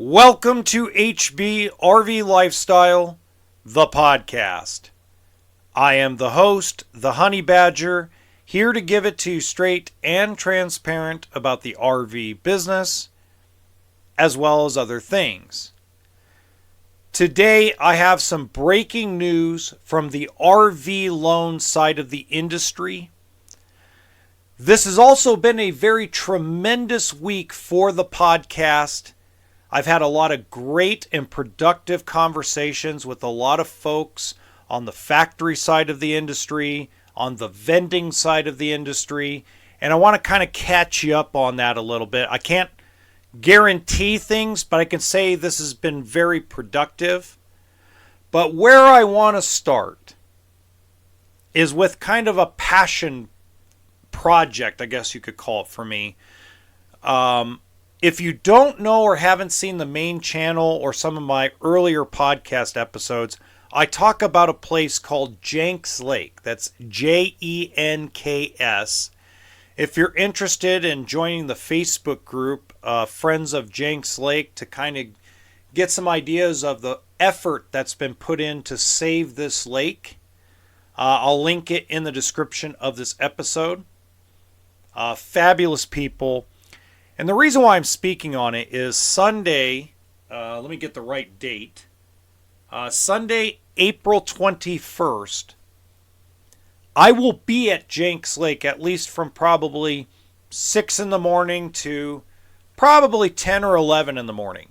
Welcome to HB RV Lifestyle, the podcast. I am the host, the Honey Badger, here to give it to you straight and transparent about the RV business, as well as other things. Today, I have some breaking news from the RV loan side of the industry. This has also been a very tremendous week for the podcast. I've had a lot of great and productive conversations with a lot of folks on the factory side of the industry, on the vending side of the industry, and I want to kind of catch you up on that a little bit. I can't guarantee things, but I can say this has been very productive. But where I want to start is with kind of a passion project, I guess you could call it for me. If you don't know or haven't seen the main channel or some of my earlier podcast episodes, I talk about a place called Jenks Lake. That's Jenks. If you're interested in joining the Facebook group, Friends of Jenks Lake, to kind of get some ideas of the effort that's been put in to save this lake, I'll link it in the description of this episode. Fabulous people. And the reason why I'm speaking on it is Sunday, let me get the right date. Sunday, April 21st, I will be at Jenks Lake at least from probably 6 in the morning to probably 10 or 11 in the morning.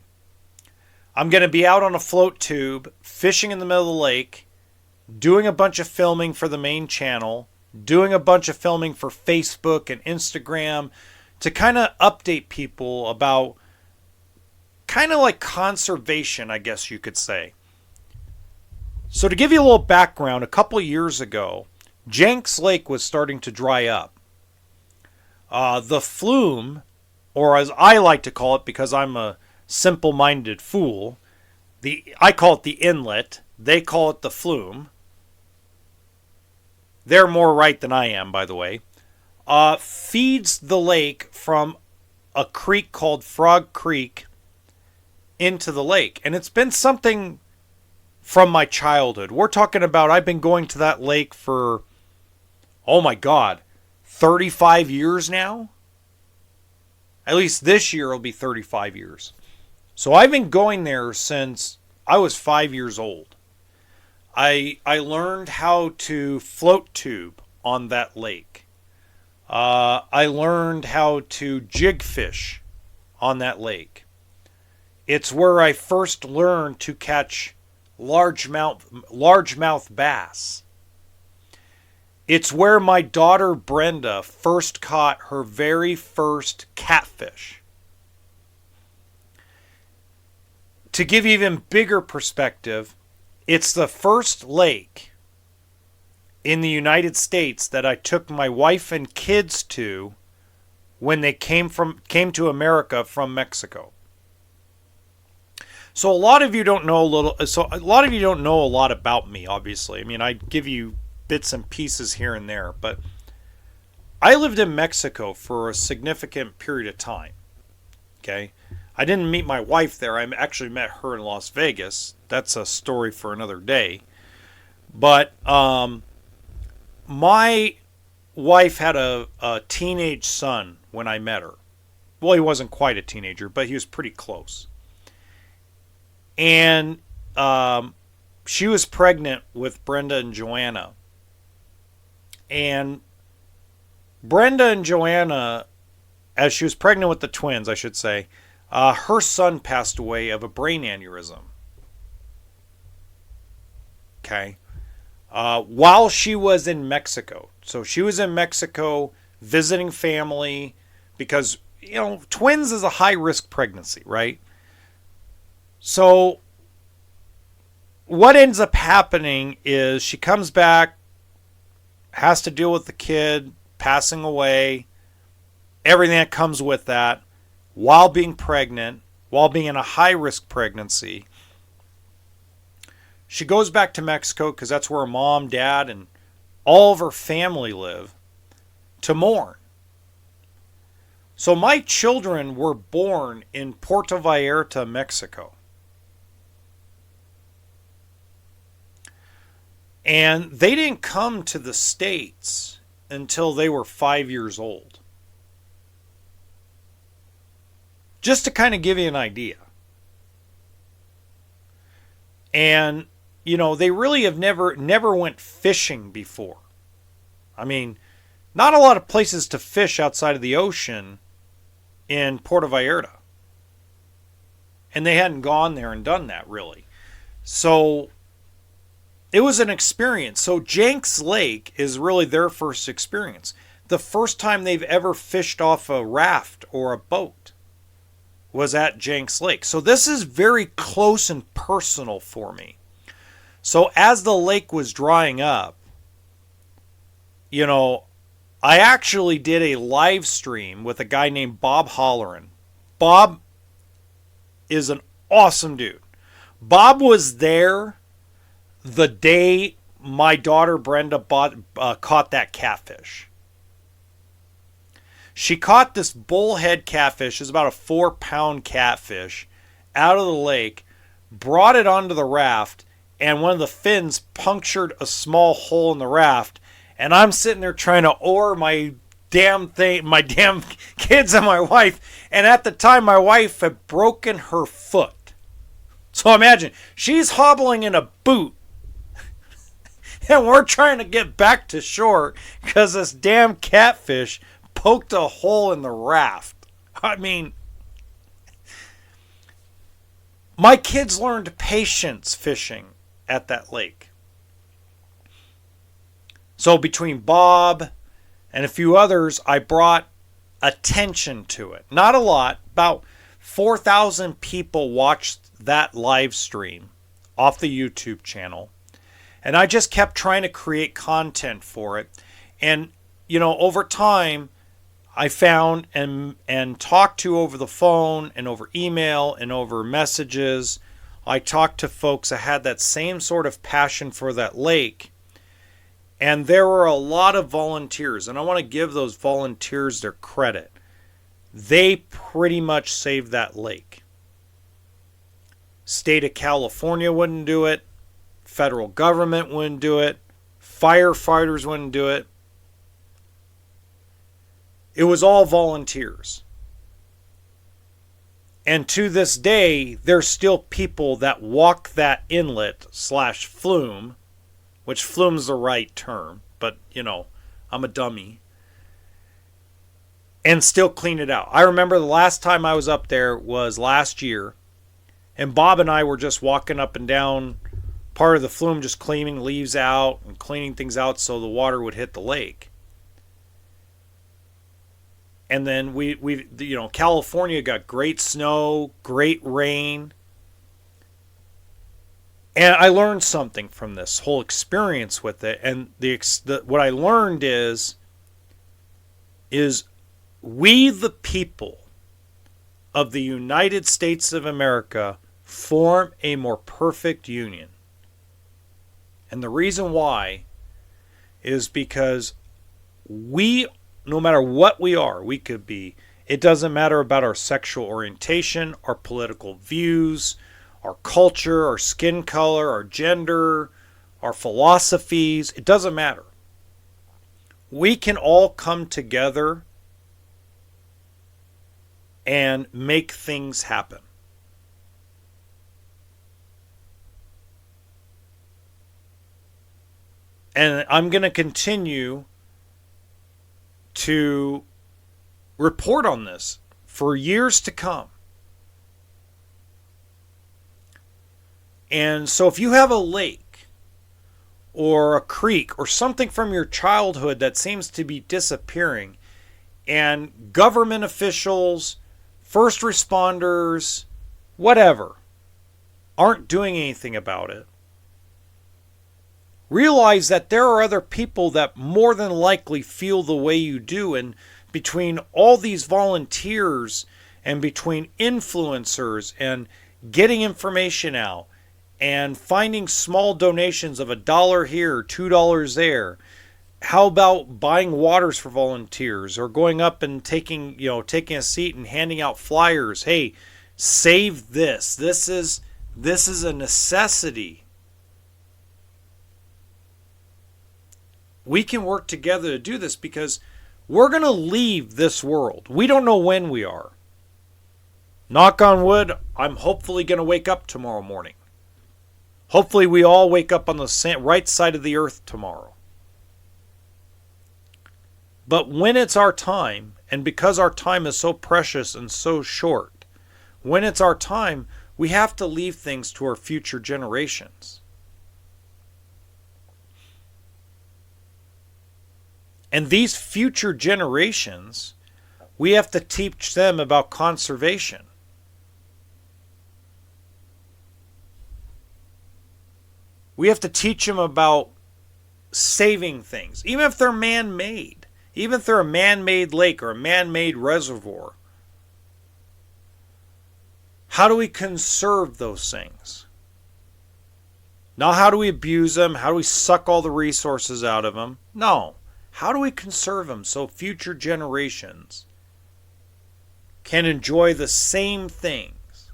I'm going to be out on a float tube, fishing in the middle of the lake, doing a bunch of filming for the main channel, doing a bunch of filming for Facebook and Instagram, to kind of update people about kind of like conservation, I guess you could say. So to give you a little background, a couple of years ago, Jenks Lake was starting to dry up. The flume, or as I like to call it because I'm a simple-minded fool, I call it the inlet, they call it the flume. They're more right than I am, by the way. Feeds the lake from a creek called Frog Creek into the lake. And it's been something from my childhood. We're talking about, I've been going to that lake for, oh my God, 35 years now? At least this year will be 35 years. So I've been going there since I was 5 years old. I learned how to float tube on that lake. I learned how to jig fish on that lake. It's where I first learned to catch largemouth bass. It's where my daughter Brenda first caught her very first catfish. To give you even bigger perspective, it's the first lake in the United States that I took my wife and kids to when they came to America from Mexico. So a lot of you don't know a lot about me, obviously. I mean, I give you bits and pieces here and there, but I lived in Mexico for a significant period of time. Okay? I didn't meet my wife there. I actually met her in Las Vegas. That's a story for another day. But my wife had a teenage son when I met her. Well, he wasn't quite a teenager, but he was pretty close. And she was pregnant with Brenda and Joanna. And Brenda and Joanna, as she was pregnant with the twins, I should say, her son passed away of a brain aneurysm. Okay. While she was in Mexico. So she was in Mexico visiting family because, twins is a high-risk pregnancy, right? So what ends up happening is she comes back, has to deal with the kid passing away, everything that comes with that, while being pregnant, while being in a high-risk pregnancy. She goes back to Mexico because that's where her mom, dad, and all of her family live, to mourn. So my children were born in Puerto Vallarta, Mexico. And they didn't come to the States until they were 5 years old. Just to kind of give you an idea. And, they really have never went fishing before. I mean, not a lot of places to fish outside of the ocean in Puerto Vallarta. And they hadn't gone there and done that, really. So it was an experience. So Jenks Lake is really their first experience. The first time they've ever fished off a raft or a boat was at Jenks Lake. So this is very close and personal for me. So as the lake was drying up, I actually did a live stream with a guy named Bob Holleran. Bob is an awesome dude. Bob was there the day my daughter Brenda caught that catfish. She caught this bullhead catfish, it's about a 4-pound catfish, out of the lake, brought it onto the raft, and one of the fins punctured a small hole in the raft. And I'm sitting there trying to oar my damn kids and my wife. And at the time, my wife had broken her foot. So imagine, she's hobbling in a boot. And we're trying to get back to shore because this damn catfish poked a hole in the raft. I mean, my kids learned patience fishing at that lake. So between Bob and a few others, I brought attention to it. Not a lot. About 4,000 people watched that live stream off the YouTube channel. And I just kept trying to create content for it. And, over time, I found and talked to over the phone and over email and over messages. I talked to folks that had that same sort of passion for that lake. And there were a lot of volunteers, and I want to give those volunteers their credit. They pretty much saved that lake. State of California wouldn't do it. Federal government wouldn't do it. Firefighters wouldn't do it. It was all volunteers. And to this day, there's still people that walk that inlet / flume, which flume's the right term, but, I'm a dummy, and still clean it out. I remember the last time I was up there was last year, and Bob and I were just walking up and down part of the flume, just cleaning leaves out and cleaning things out so the water would hit the lake. And then we California got great snow, great rain. And I learned something from this whole experience with it. And what I learned is we, the people of the United States of America, form a more perfect union. And the reason why is because we, no matter what we could be, it doesn't matter about our sexual orientation, our political views, our culture, our skin color, our gender, our philosophies. It doesn't matter. We can all come together and make things happen. And I'm going to continue to report on this for years to come. And so if you have a lake or a creek or something from your childhood that seems to be disappearing, and government officials, first responders, whatever, aren't doing anything about it, realize that there are other people that more than likely feel the way you do. And between all these volunteers and between influencers and getting information out and finding small donations of $1 here, $2 there, How about buying waters for volunteers, or going up and taking a seat and handing out flyers? Hey, save this. This is a necessity. We can work together to do this because we're going to leave this world. We don't know when we are. Knock on wood, I'm hopefully going to wake up tomorrow morning. Hopefully we all wake up on the right side of the earth tomorrow. But when it's our time, and because our time is so precious and so short, when it's our time, we have to leave things to our future generations. And these future generations, we have to teach them about conservation. We have to teach them about saving things, even if they're man-made. Even if they're a man-made lake or a man-made reservoir. How do we conserve those things? Not how do we abuse them? How do we suck all the resources out of them? No. How do we conserve them so future generations can enjoy the same things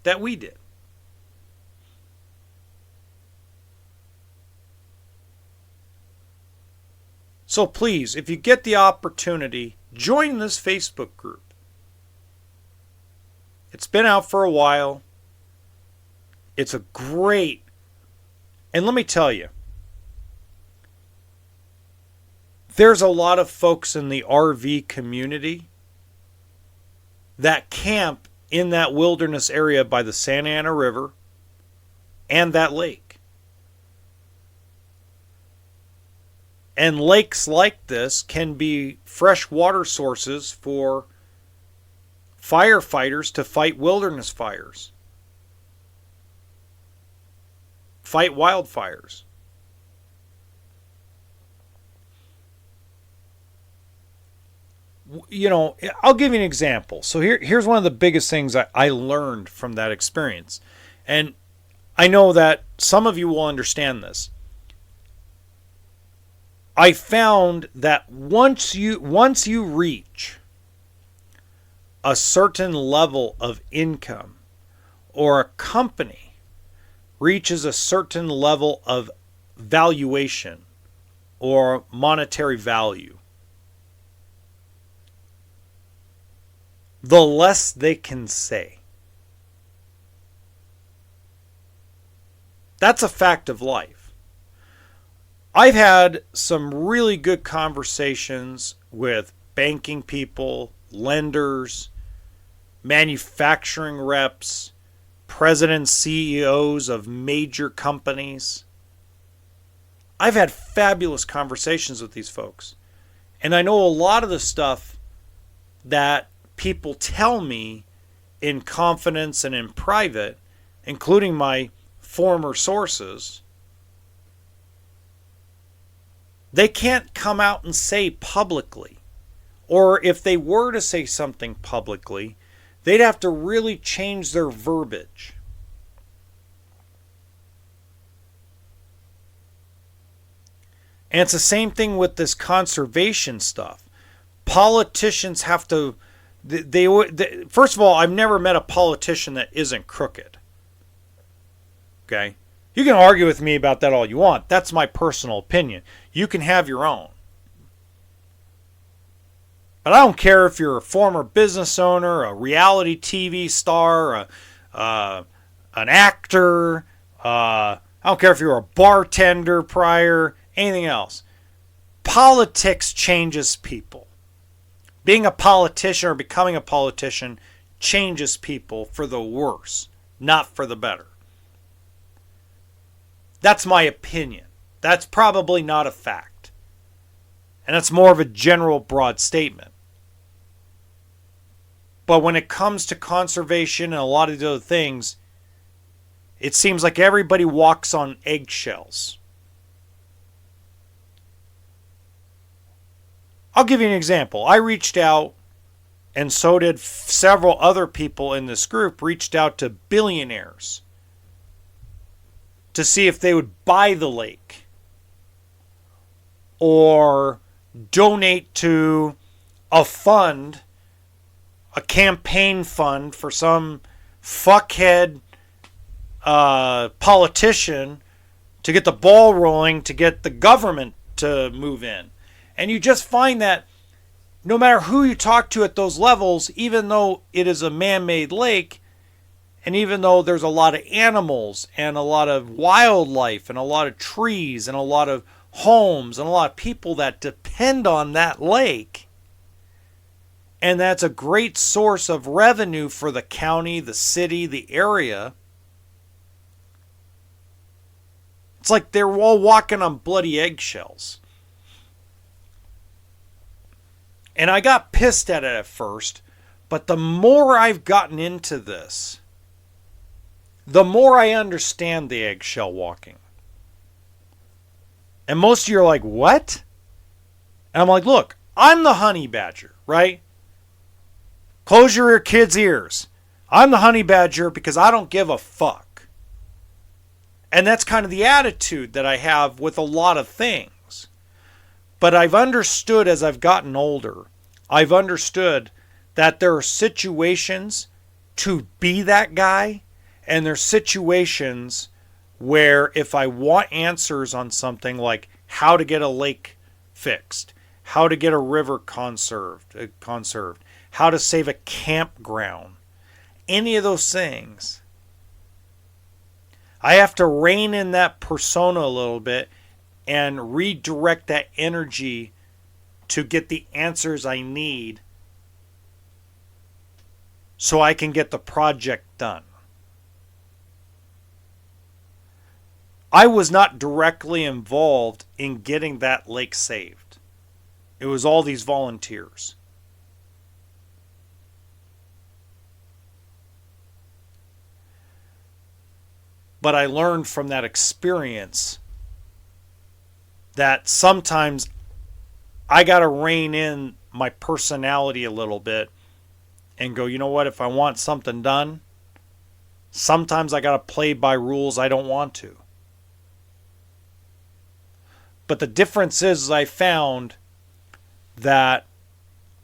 that we did? So please, if you get the opportunity, join this Facebook group. It's been out for a while. It's a great, and let me tell you, there's a lot of folks in the RV community that camp in that wilderness area by the Santa Ana River and that lake. And lakes like this can be fresh water sources for firefighters to fight wilderness fires, fight wildfires. I'll give you an example. So here's one of the biggest things I learned from that experience. And I know that some of you will understand this. I found that once you reach a certain level of income, or a company reaches a certain level of valuation or monetary value, the less they can say. That's a fact of life. I've had some really good conversations with banking people, lenders, manufacturing reps, presidents, CEOs of major companies. I've had fabulous conversations with these folks. And I know a lot of the stuff that people tell me in confidence and in private, including my former sources, they can't come out and say publicly. Or if they were to say something publicly, they'd have to really change their verbiage. And it's the same thing with this conservation stuff. Politicians have to... first of all, I've never met a politician that isn't crooked. Okay? You can argue with me about that all you want. That's my personal opinion. You can have your own. But I don't care if you're a former business owner, a reality TV star, an actor. I don't care if you're a bartender prior, anything else. Politics changes people. Being a politician or becoming a politician changes people for the worse, not for the better. That's my opinion. That's probably not a fact. And it's more of a general, broad statement. But when it comes to conservation and a lot of the other things, it seems like everybody walks on eggshells. I'll give you an example. I reached out, and so did several other people in this group, reached out to billionaires to see if they would buy the lake or donate to a fund, a campaign fund for some fuckhead politician to get the ball rolling, to get the government to move in. And you just find that no matter who you talk to at those levels, even though it is a man-made lake, and even though there's a lot of animals and a lot of wildlife and a lot of trees and a lot of homes and a lot of people that depend on that lake, and that's a great source of revenue for the county, the city, the area, it's like they're all walking on bloody eggshells. And I got pissed at it at first, but the more I've gotten into this, the more I understand the eggshell walking. And most of you are like, what? And I'm like, look, I'm the honey badger, right? Close your kids' ears. I'm the honey badger because I don't give a fuck. And that's kind of the attitude that I have with a lot of things. But I've understood as I've gotten older, I've understood that there are situations to be that guy, and there's situations where if I want answers on something like how to get a lake fixed, how to get a river conserved, how to save a campground, any of those things, I have to rein in that persona a little bit and redirect that energy to get the answers I need so I can get the project done. I was not directly involved in getting that lake saved. It was all these volunteers. But I learned from that experience that sometimes I got to rein in my personality a little bit and go, you know what, if I want something done, sometimes I got to play by rules I don't want to. But the difference is I found that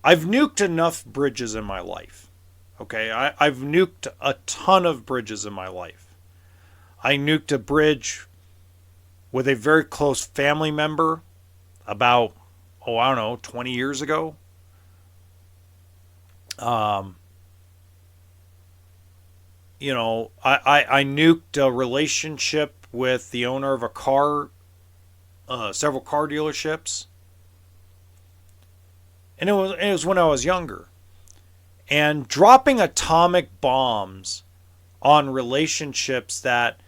I've nuked enough bridges in my life. Okay, I've nuked a ton of bridges in my life. I nuked a bridge with a very close family member about, 20 years ago. I nuked a relationship with the owner of a car, several car dealerships. And it was when I was younger. And dropping atomic bombs on relationships that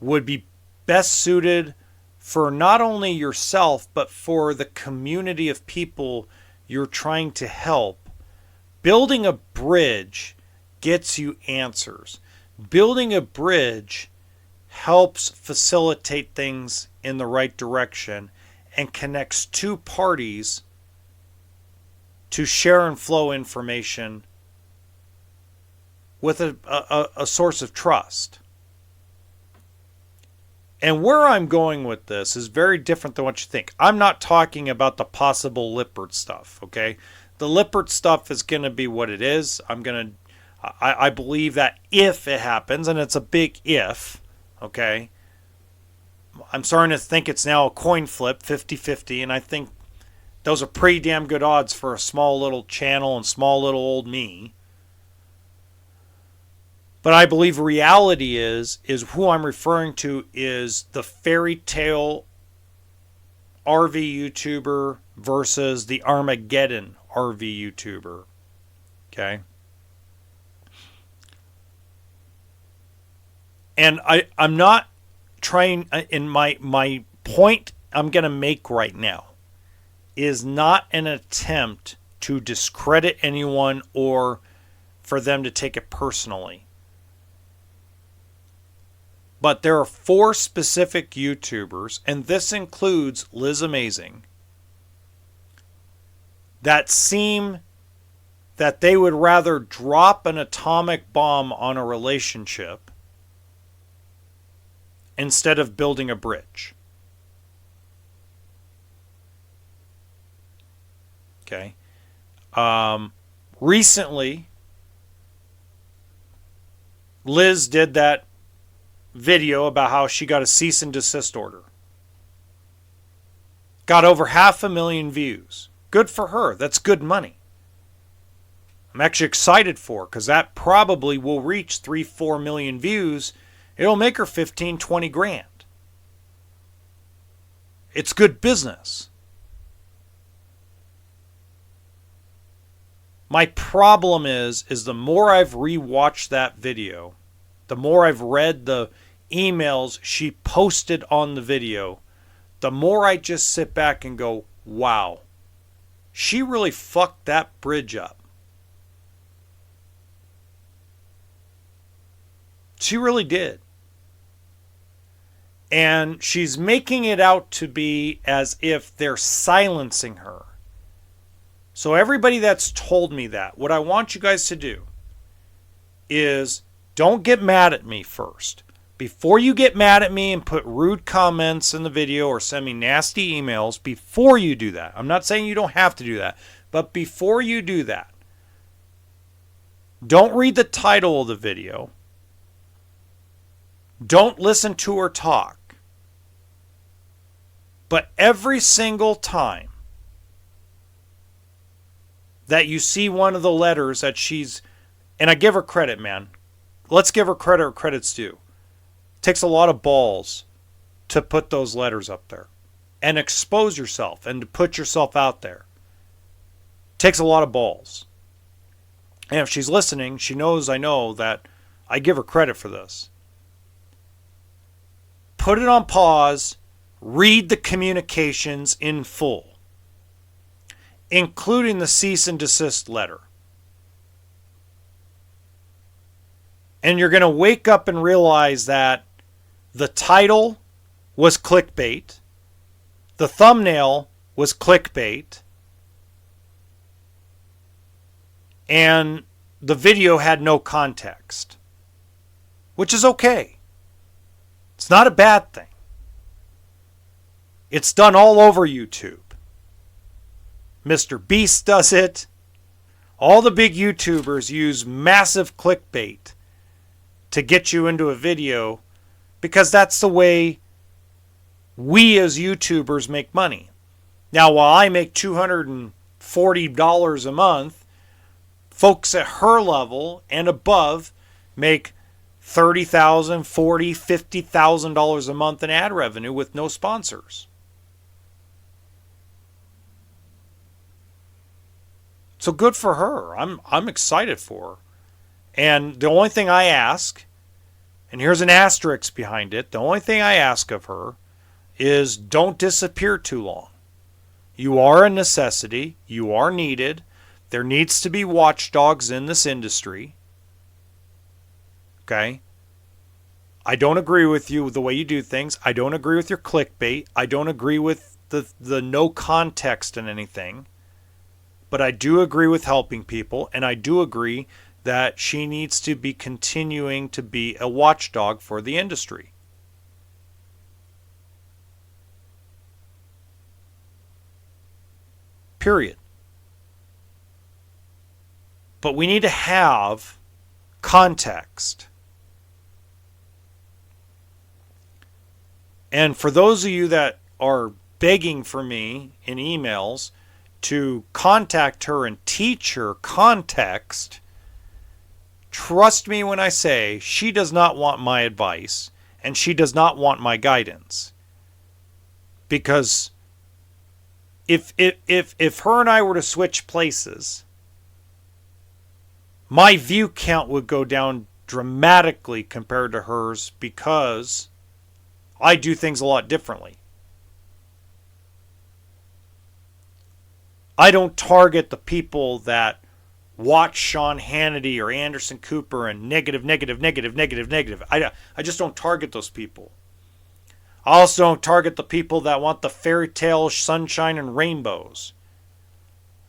would be best suited for not only yourself, but for the community of people you're trying to help. Building a bridge gets you answers. Building a bridge helps facilitate things in the right direction and connects two parties to share and flow information with a source of trust. And where I'm going with this is very different than what you think. I'm not talking about the possible Lippard stuff, okay? The Lippard stuff is going to be what it is. I believe that if it happens, and it's a big if, okay? I'm starting to think it's now a coin flip, 50-50, and I think those are pretty damn good odds for a small little channel and small little old me. But I believe reality is who I'm referring to is the fairy tale RV YouTuber versus the Armageddon RV YouTuber. Okay? And I'm not trying, in my point I'm going to make right now is not an attempt to discredit anyone or for them to take it personally. But there are 4 specific YouTubers, and this includes Liz Amazing, that seem that they would rather drop an atomic bomb on a relationship instead of building a bridge. Okay. Recently, Liz did that video about how she got a cease and desist order. Got over 500,000 views. Good for her. That's good money. I'm actually excited for her because that probably will reach 3-4 million views. It'll make her 15-20 grand. It's good business. My problem is the more I've rewatched that video, the more I've read the emails she posted on the video, the more I just sit back and go, wow, she really fucked that bridge up. She really did. And she's making it out to be as if they're silencing her. So everybody that's told me that, what I want you guys to do is don't get mad at me first. Before you get mad at me and put rude comments in the video or send me nasty emails, before you do that, I'm not saying you don't have to do that, but before you do that, don't read the title of the video. Don't listen to her talk. But every single time that you see one of the letters that she's, and I give her credit, man. Let's give her credit where credit's due. It takes a lot of balls to put those letters up there and expose yourself and to put yourself out there. It takes a lot of balls. And if she's listening, she knows I know that I give her credit for this. Put it on pause. Read the communications in full, including the cease and desist letter. And you're going to wake up and realize that the title was clickbait, the thumbnail was clickbait, and the video had no context, which is okay. It's not a bad thing. It's done all over YouTube. Mr. Beast does it. All the big YouTubers use massive clickbait to get you into a video because that's the way we as YouTubers make money. Now, while I make $240 a month, folks at her level and above make $30,000, $40,000, $50,000 a month in ad revenue with no sponsors. So good for her. I'm excited for her. And the only thing I ask, and here's an asterisk behind it, the only thing I ask of her is don't disappear too long. You are a necessity. You are needed. There needs to be watchdogs in this industry. Okay? I don't agree with you with the way you do things. I don't agree with your clickbait. I don't agree with the no context in anything. But I do agree with helping people, and I do agree that she needs to be continuing to be a watchdog for the industry. Period. But we need to have context. And for those of you that are begging for me in emails to contact her and teach her context, trust me when I say she does not want my advice and she does not want my guidance. Because if her and I were to switch places, my view count would go down dramatically compared to hers because I do things a lot differently. I don't target the people that watch Sean Hannity or Anderson Cooper and negative. I just don't target those people. I also don't target the people that want the fairy tale sunshine and rainbows.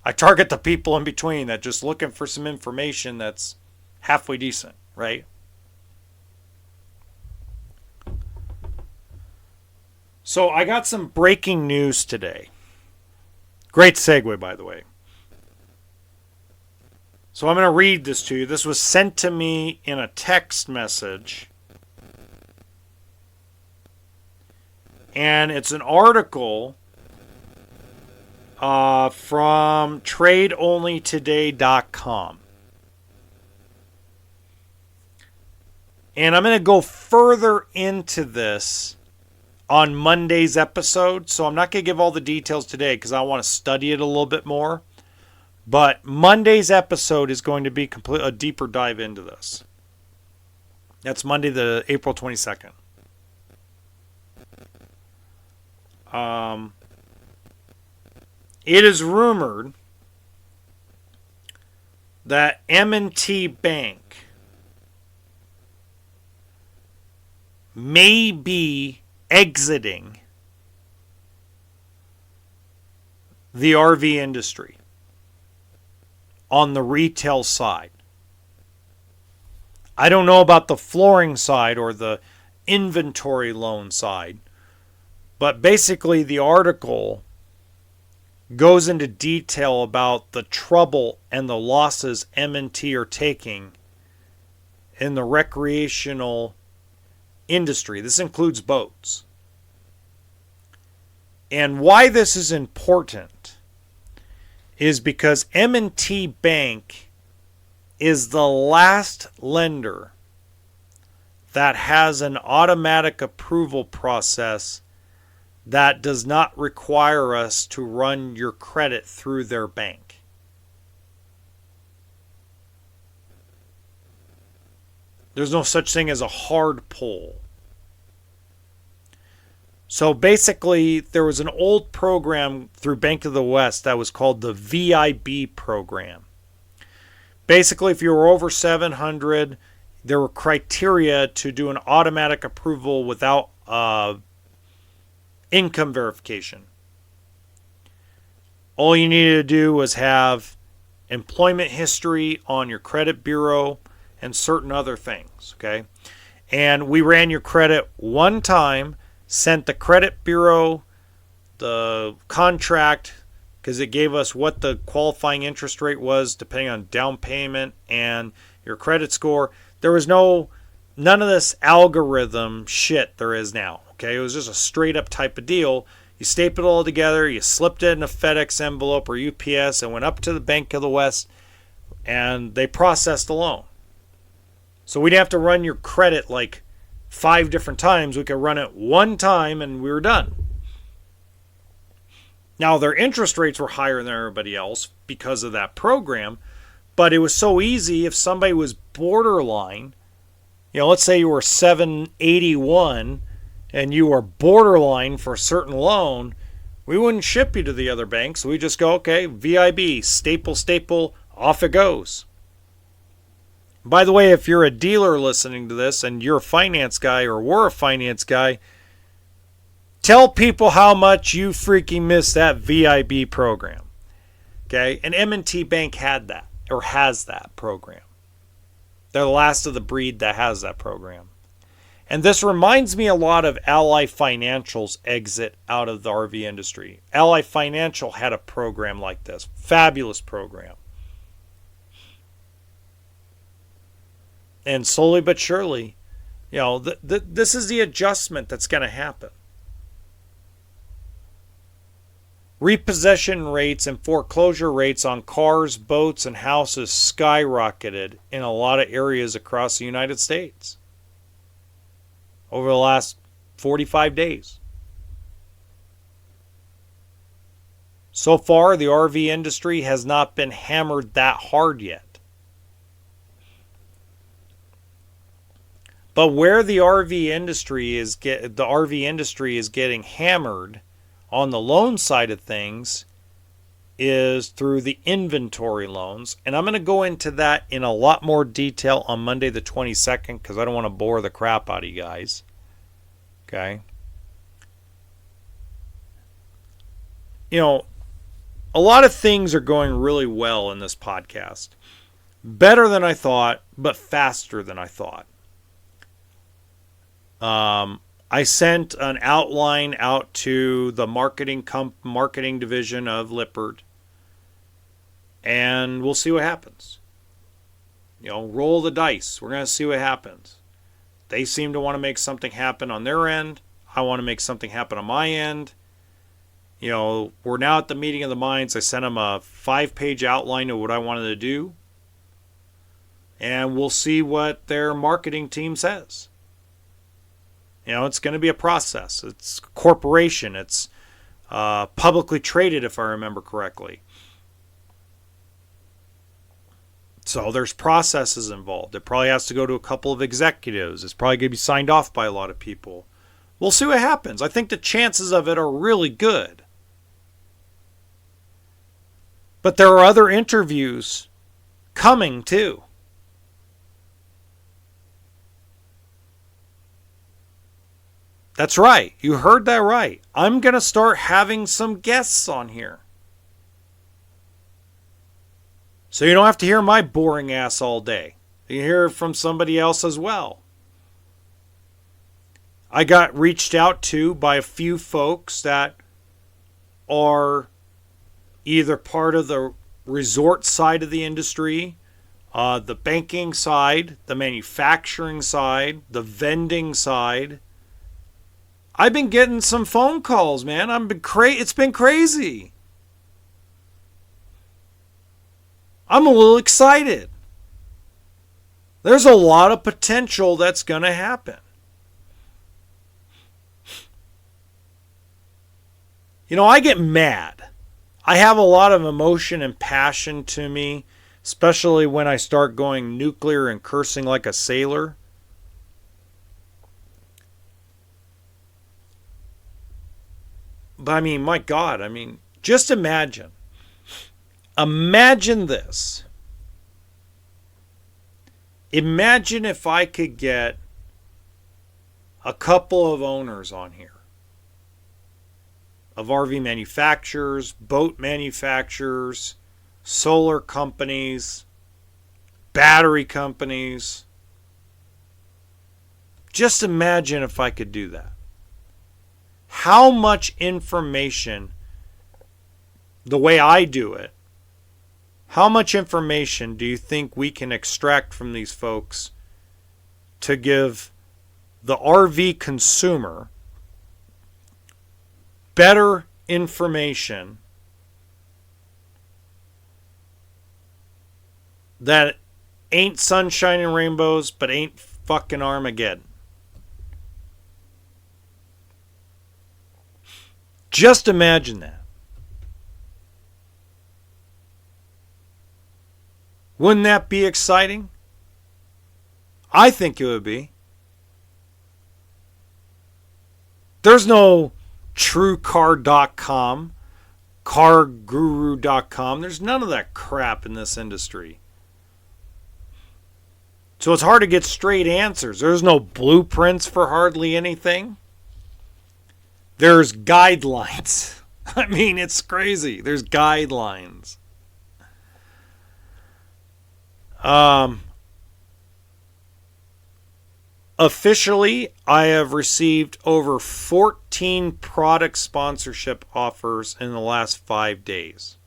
I target the people in between that just looking for some information that's halfway decent, right? So I got some breaking news today. Great segue, by the way. So I'm going to read this to you. This was sent to me in a text message. And it's an article from tradeonlytoday.com. And I'm going to go further into this on Monday's episode. So I'm not going to give all the details today because I want to study it a little bit more. But Monday's episode is going to be a deeper dive into this. That's Monday, the April 22nd. It is rumored that M&T Bank may be exiting the RV industry on the retail side. I don't know about the flooring side or the inventory loan side, but basically the article goes into detail about the trouble and the losses M&T are taking in the recreational industry. This includes boats. And why this is important is because M&T Bank is the last lender that has an automatic approval process that does not require us to run your credit through their bank. There's no such thing as a hard pull. So basically, there was an old program through Bank of the West that was called the VIB program. Basically, if you were over 700, there were criteria to do an automatic approval without income verification. All you needed to do was have employment history on your credit bureau and certain other things, okay? And we ran your credit one time, sent the credit bureau the contract because it gave us what the qualifying interest rate was depending on down payment and your credit score. There was none of this algorithm shit there is now, okay? It was just a straight up type of deal. You stapled it all together, you slipped it in a FedEx envelope or UPS and went up to the Bank of the West and they processed the loan. So we didn't have to run your credit like 5 different times. We could run it one time and we were done. Now, their interest rates were higher than everybody else because of that program, but it was so easy if somebody was borderline, let's say you were 781 and you were borderline for a certain loan, we wouldn't ship you to the other banks. We just go, okay, VIB, staple, off it goes. By the way, if you're a dealer listening to this and you're a finance guy or were a finance guy, tell people how much you freaking missed that VIB program. Okay? And M&T Bank had that or has that program. They're the last of the breed that has that program. And this reminds me a lot of Ally Financial's exit out of the RV industry. Ally Financial had a program like this. Fabulous program. And slowly but surely, this is the adjustment that's going to happen. Repossession rates and foreclosure rates on cars, boats, and houses skyrocketed in a lot of areas across the United States over the last 45 days. So far, the RV industry has not been hammered that hard yet. But where the RV industry is getting hammered on the loan side of things is through the inventory loans. And I'm going to go into that in a lot more detail on Monday the 22nd because I don't want to bore the crap out of you guys. Okay? A lot of things are going really well in this podcast. Better than I thought, but faster than I thought. I sent an outline out to the marketing division of Lippard, and we'll see what happens. roll the dice. We're going to see what happens. They seem to want to make something happen on their end. I want to make something happen on my end. We're now at the meeting of the minds. I sent them a 5-page outline of what I wanted to do. And we'll see what their marketing team says. It's going to be a process. It's a corporation. It's publicly traded, if I remember correctly. So there's processes involved. It probably has to go to a couple of executives. It's probably going to be signed off by a lot of people. We'll see what happens. I think the chances of it are really good. But there are other interviews coming too. That's right. You heard that right. I'm going to start having some guests on here. So you don't have to hear my boring ass all day. You hear it from somebody else as well. I got reached out to by a few folks that are either part of the resort side of the industry, the banking side, the manufacturing side, the vending side. I've been getting some phone calls, man. It's been crazy. I'm a little excited. There's a lot of potential that's going to happen. I get mad. I have a lot of emotion and passion to me, especially when I start going nuclear and cursing like a sailor. But my God, just imagine. Imagine this. Imagine if I could get a couple of owners on here of RV manufacturers, boat manufacturers, solar companies, battery companies. Just imagine if I could do that. How much information, the way I do it, how much information do you think we can extract from these folks to give the RV consumer better information that ain't sunshine and rainbows, but ain't fucking Armageddon? Just imagine that. Wouldn't that be exciting? I think it would be. There's no truecar.com, carguru.com. There's none of that crap in this industry. So it's hard to get straight answers. There's no blueprints for hardly anything. There's guidelines. It's crazy. There's guidelines. Officially, I have received over 14 product sponsorship offers in the last 5 days.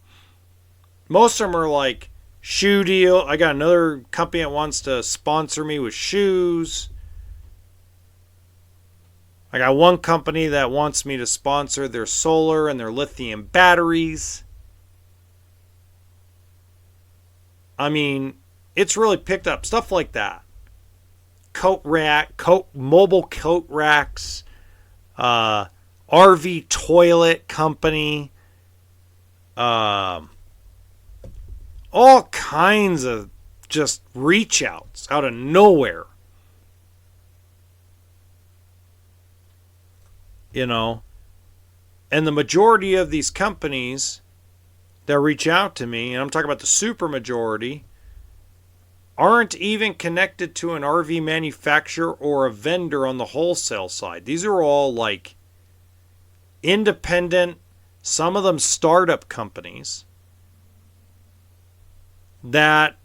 Most of them are like shoe deal. I got another company that wants to sponsor me with shoes. I got one company that wants me to sponsor their solar and their lithium batteries. It's really picked up. Stuff like that. Mobile coat racks, RV toilet company, all kinds of just reach outs out of nowhere. And the majority of these companies that reach out to me, and I'm talking about the super majority, aren't even connected to an RV manufacturer or a vendor on the wholesale side. These are all like independent, some of them startup companies that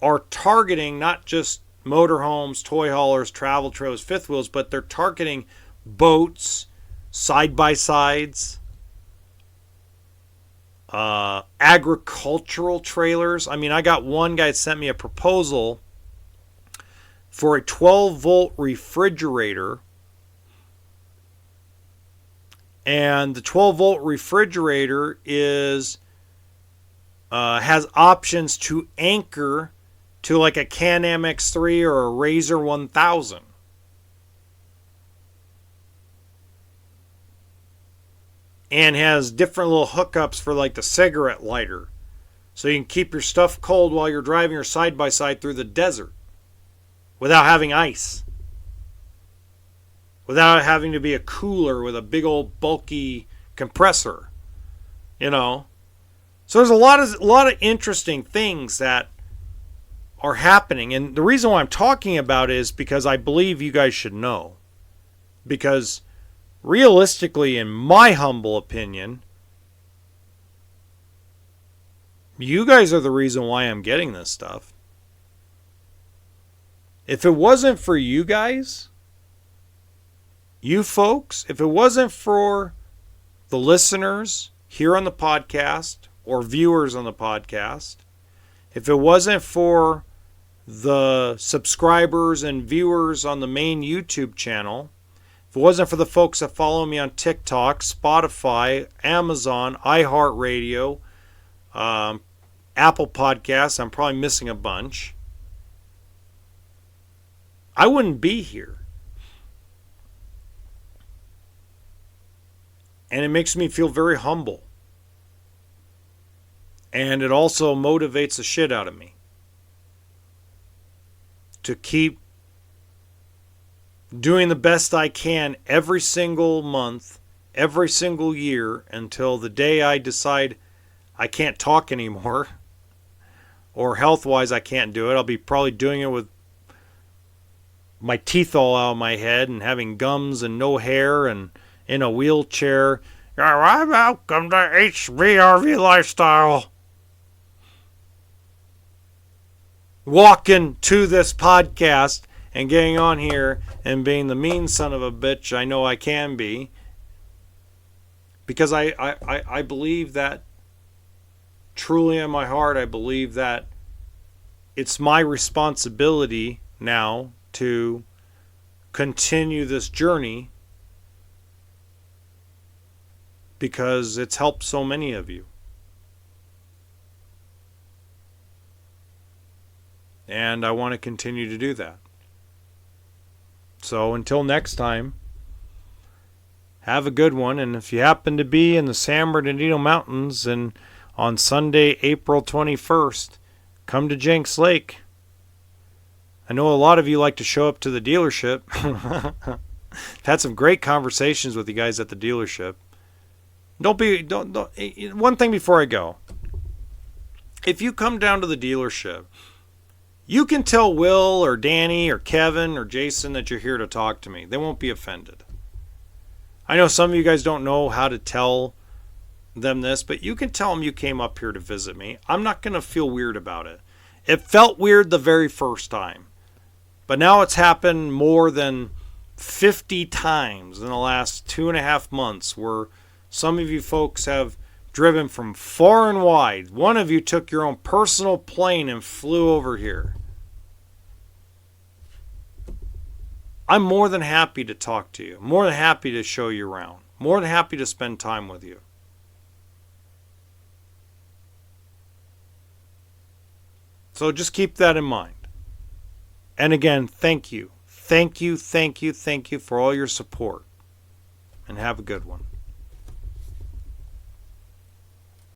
are targeting not just motorhomes, toy haulers, travel trailers, fifth wheels, but they're targeting boats, side-by-sides, agricultural trailers. I mean, I got one guy that sent me a proposal for a 12-volt refrigerator. And the 12-volt refrigerator has options to anchor to like a Can-Am X3 or a Razor 1000. And has different little hookups for like the cigarette lighter. So you can keep your stuff cold while you're driving your side-by-side through the desert. Without having ice. Without having to be a cooler with a big old bulky compressor. You know. So there's a lot of interesting things that are happening. And the reason why I'm talking about it is because I believe you guys should know. Because realistically, in my humble opinion, you guys are the reason why I'm getting this stuff. If it wasn't for you guys, you folks, if it wasn't for the listeners here on the podcast or viewers on the podcast, if it wasn't for the subscribers and viewers on the main YouTube channel, if it wasn't for the folks that follow me on TikTok, Spotify, Amazon, iHeartRadio, Apple Podcasts, I'm probably missing a bunch, I wouldn't be here. And it makes me feel very humble. And it also motivates the shit out of me to keep doing the best I can every single month, every single year, until the day I decide I can't talk anymore, or health-wise I can't do it. I'll be probably doing it with my teeth all out of my head and having gums and no hair and in a wheelchair. Welcome to HBRV Lifestyle. Walking to this podcast and getting on here and being the mean son of a bitch I know I can be. Because I believe that, truly in my heart, I believe that it's my responsibility now to continue this journey because it's helped so many of you. And I want to continue to do that. So until next time, have a good one. And if you happen to be in the San Bernardino Mountains and on Sunday, April 21st, come to Jenks Lake. I know a lot of you like to show up to the dealership. I've had some great conversations with you guys at the dealership. One thing before I go. If you come down to the dealership, you can tell Will or Danny or Kevin or Jason that you're here to talk to me. They won't be offended. I know some of you guys don't know how to tell them this, but you can tell them you came up here to visit me. I'm not going to feel weird about it. It felt weird the very first time. But now it's happened more than 50 times in the last 2.5 months where some of you folks have driven from far and wide. One of you took your own personal plane and flew over here. I'm more than happy to talk to you. More than happy to show you around. More than happy to spend time with you. So just keep that in mind. And again, thank you. Thank you for all your support. And have a good one.